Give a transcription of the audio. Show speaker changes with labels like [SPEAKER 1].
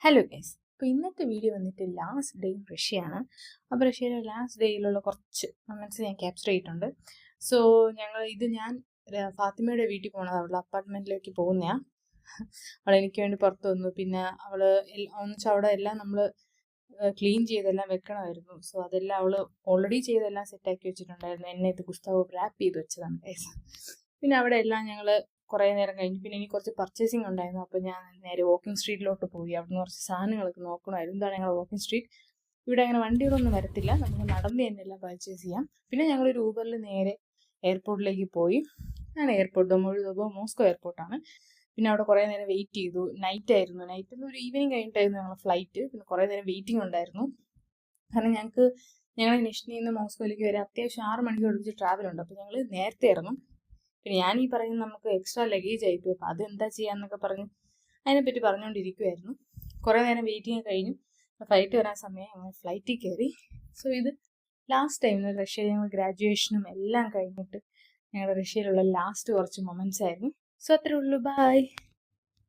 [SPEAKER 1] Hello guys, അപ്പോൾ ഇന്നത്തെ video വന്നിട്ട് ലാസ്റ്റ് ഡേ റഷ്യയാണ്. അപ്പോൾ റഷ്യയിലെ ലാസ്റ്റ് ഡേയിലുള്ള കുറച്ച് മൊമെൻറ്റ്സ് ഞാൻ ക്യാപ്ചർ ചെയ്തിട്ടുണ്ട്. സോ ഞാൻ ഫാത്തിമയുടെ വീട്ടിൽ പോകണത്, അവളുടെ അപ്പാർട്ട്മെൻറ്റിലേക്ക് പോകുന്നതാണ്. അവൾ എനിക്ക് വേണ്ടി പുറത്ത് വന്നു. പിന്നെ അവൾ ഒന്നിച്ച് അവിടെ എല്ലാം നമ്മൾ ക്ലീൻ ചെയ്തെല്ലാം വെക്കണമായിരുന്നു. സോ അതെല്ലാം അവൾ ഓൾറെഡി ചെയ്തെല്ലാം സെറ്റാക്കി വെച്ചിട്ടുണ്ടായിരുന്നു. എന്നെ ഇത് ഗുസ്താവോ റാപ്പ് ചെയ്ത് വെച്ചതാണ് ഗൈസ്. പിന്നെ അവിടെ എല്ലാം ഞങ്ങൾ കുറേ നേരം കഴിഞ്ഞു. പിന്നെ എനിക്ക് കുറച്ച് പർച്ചേസിങ് ഉണ്ടായിരുന്നു. അപ്പോൾ ഞാൻ നേരെ വാക്കിംഗ് സ്ട്രീറ്റിലോട്ട് പോയി. അവിടുന്ന് കുറച്ച് സാധനങ്ങളൊക്കെ നോക്കണമായിരുന്നു. ഇതാണ് ഞങ്ങൾ വാക്കിംഗ് സ്ട്രീറ്റ്. ഇവിടെ അങ്ങനെ വണ്ടികളൊന്നും വരത്തില്ല, നമുക്ക് നടന്ന് തന്നെ എല്ലാം പർച്ചേസ് ചെയ്യാം. പിന്നെ ഞങ്ങളൊരു ഊബറിൽ നേരെ എയർപോർട്ടിലേക്ക് പോയി. ഞാൻ മോസ്കോ എയർപോർട്ടാണ്. പിന്നെ അവിടെ കുറേ നേരം വെയിറ്റ് ചെയ്തു. നൈറ്റ് ഒരു ഈവനിങ് കഴിഞ്ഞിട്ടായിരുന്നു ഞങ്ങൾ ഫ്ലൈറ്റ്. പിന്നെ കുറേ നേരം വെയിറ്റിംഗ് ഉണ്ടായിരുന്നു. കാരണം ഞങ്ങൾ നിഷ്നിൽ നിന്ന് മോസ്കോയിലേക്ക് വരെ അത്യാവശ്യം 6 മണിക്കൂർ അടുപ്പിച്ച് ട്രാവൽ ഉണ്ട്. അപ്പോൾ ഞങ്ങൾ നേരത്തെ ഇറങ്ങും. പിന്നെ ഞാൻ ഈ പറയുന്നത് നമുക്ക് എക്സ്ട്രാ ലഗേജ് ആയിപ്പോയി. അപ്പോൾ അതെന്താ ചെയ്യാന്നൊക്കെ പറഞ്ഞ് അതിനെപ്പറ്റി പറഞ്ഞുകൊണ്ടിരിക്കുമായിരുന്നു. കുറേ നേരം വെയിറ്റിംഗ് കഴിഞ്ഞു. ഫ്ലൈറ്റ് വരാൻ സമയം ഞങ്ങൾ ഫ്ലൈറ്റിൽ കയറി. സോ ഇത് ലാസ്റ്റ് ടൈമിൽ റഷ്യയിൽ ഞങ്ങൾ ഗ്രാജുവേഷനും എല്ലാം കഴിഞ്ഞിട്ട് ഞങ്ങളുടെ റഷ്യയിലുള്ള ലാസ്റ്റ് കുറച്ച് മൊമെൻറ്റ്സ് ആയിരുന്നു. സോ അത്രേ ഉള്ളൂ. ബൈ.